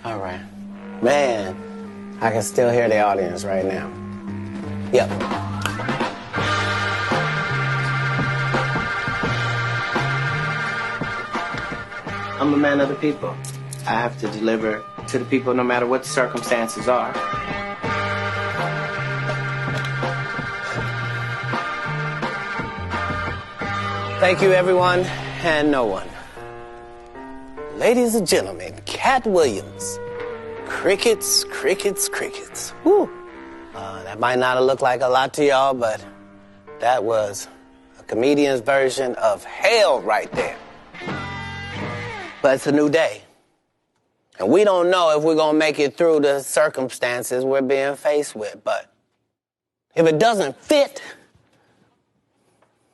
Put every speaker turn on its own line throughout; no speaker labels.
All right. Man, I can still hear the audience right now. Yep. I'm a man of the people. I have to deliver to the people no matter what the circumstances are. Thank you, everyone and no one. Ladies and gentlemen, Cat Williams. Crickets, crickets, crickets. Woo. That might not have looked like a lot to y'all, but that was a comedian's version of hell right there. But it's a new day. And we don't know if we're going to make it through the circumstances we're being faced with. But if it doesn't fit,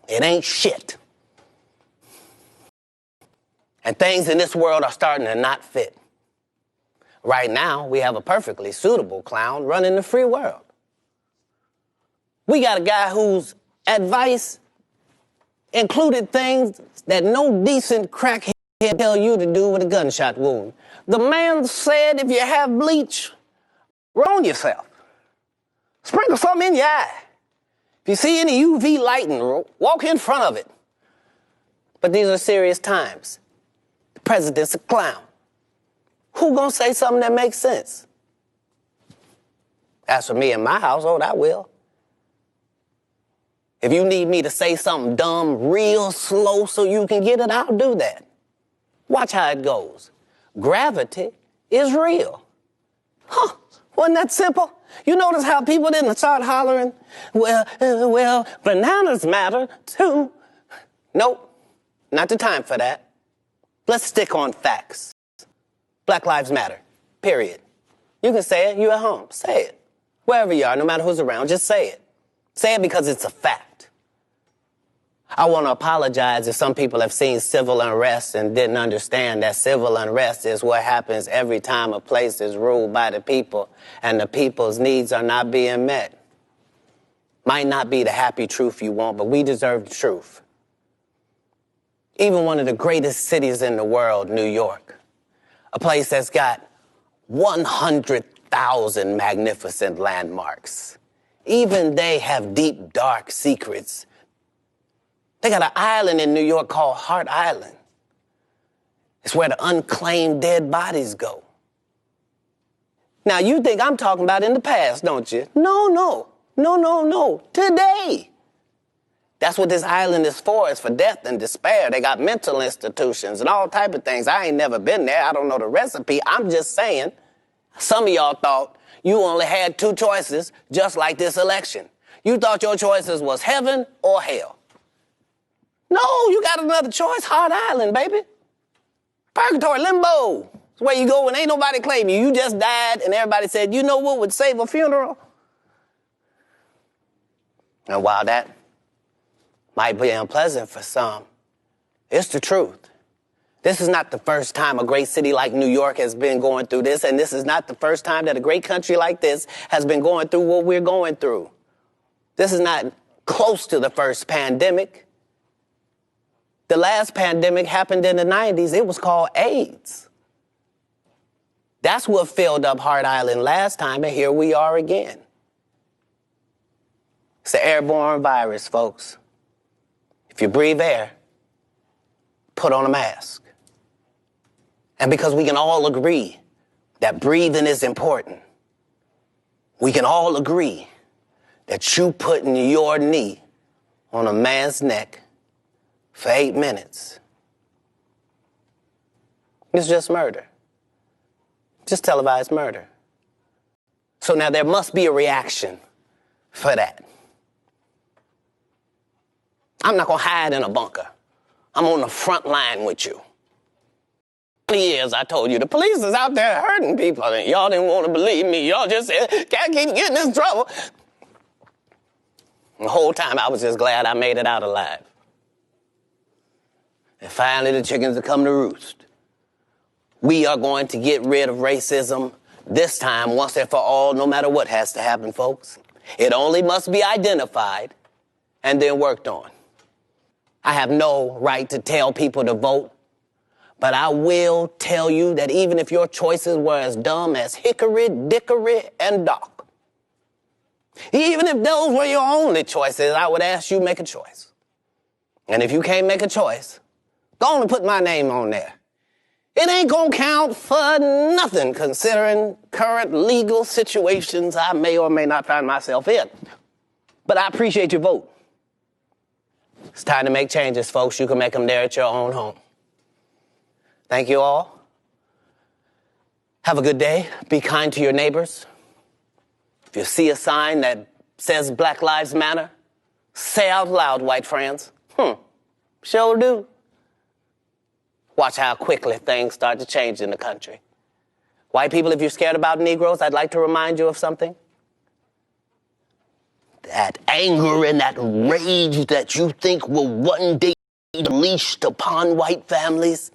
it ain't shit. And things in this world are starting to not fit. Right now, we have a perfectly suitable clown running the free world. We got a guy whose advice included things that no decent crackhead tell you to do with a gunshot wound. The man said if you have bleach, rub on yourself. Sprinkle something in your eye. If you see any UV lighting, walk in front of it. But these are serious times. The president's a clown. Who gonna say something that makes sense? As for me and my household, I will. If you need me to say something dumb real slow so you can get it, I'll do that. Watch how it goes. Gravity is real. Huh, wasn't that simple? You notice how people didn't start hollering, well, bananas matter too. Nope, not the time for that. Let's stick on facts. Black lives matter, period. You can say it, you at home, say it. Wherever you are, no matter who's around, just say it. Say it because it's a fact. I want to apologize if some people have seen civil unrest and didn't understand that civil unrest is what happens every time a place is ruled by the people and the people's needs are not being met. Might not be the happy truth you want, but we deserve the truth. Even one of the greatest cities in the world, New York, a place that's got 100,000 magnificent landmarks. Even they have deep, dark secrets. They got an island in New York called Hart Island. It's where the unclaimed dead bodies go. Now, you think I'm talking about in the past, don't you? No. Today. That's what this island is for. It's for death and despair. They got mental institutions and all type of things. I ain't never been there. I don't know the recipe. I'm just saying, some of y'all thought you only had two choices, just like this election. You thought your choices was heaven or hell. No, you got another choice, Hart Island, baby. Purgatory, limbo. It's where you go when ain't nobody claim you. You just died and everybody said, you know what would save a funeral? And while that might be unpleasant for some, it's the truth. This is not the first time a great city like New York has been going through this, and this is not the first time that a great country like this has been going through what we're going through. This is not close to the first pandemic. The last pandemic happened in the 90s. It was called AIDS. That's what filled up Hart Island last time, and here we are again. It's an airborne virus, folks. If you breathe air, put on a mask. And because we can all agree that breathing is important, we can all agree that you putting your knee on a man's neck for 8 minutes, it's just murder. Just televised murder. So now there must be a reaction for that. I'm not going to hide in a bunker. I'm on the front line with you. 20 years, I told you, the police is out there hurting people, and y'all didn't want to believe me. Y'all just said, can't keep getting in trouble. The whole time, I was just glad I made it out alive. And finally, the chickens have come to roost. We are going to get rid of racism this time, once and for all, no matter what has to happen, folks. It only must be identified and then worked on. I have no right to tell people to vote, But I will tell you that even if your choices were as dumb as hickory, dickory, and dock, even if those were your only choices, I would ask you make a choice. And if you can't make a choice, go on and put my name on there. It ain't gonna count for nothing considering current legal situations I may or may not find myself in. But I appreciate your vote. It's time to make changes, folks. You can make them there at your own home. Thank you all. Have a good day. Be kind to your neighbors. If you see a sign that says Black Lives Matter, say out loud, white friends. Sure do. Watch how quickly things start to change in the country. White people, if you're scared about Negroes, I'd like to remind you of something. That anger and that rage that you think will one day be unleashed upon white families,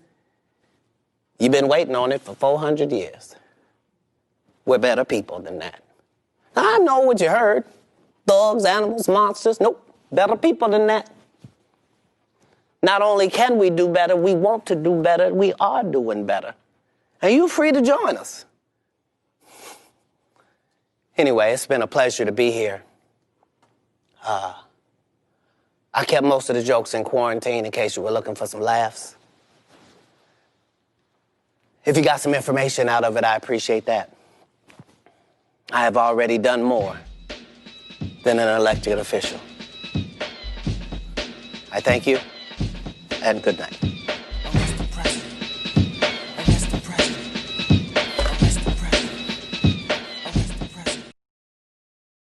you've been waiting on it for 400 years. We're better people than that. I know what you heard. Thugs, animals, monsters. Nope. Better people than that. Not only can we do better, we want to do better. We are doing better. And you're free to join us. Anyway, it's been a pleasure to be here. I kept most of the jokes in quarantine in case you were looking for some laughs. If you got some information out of it, I appreciate that. I have already done more than an elected official. I thank you, and good night.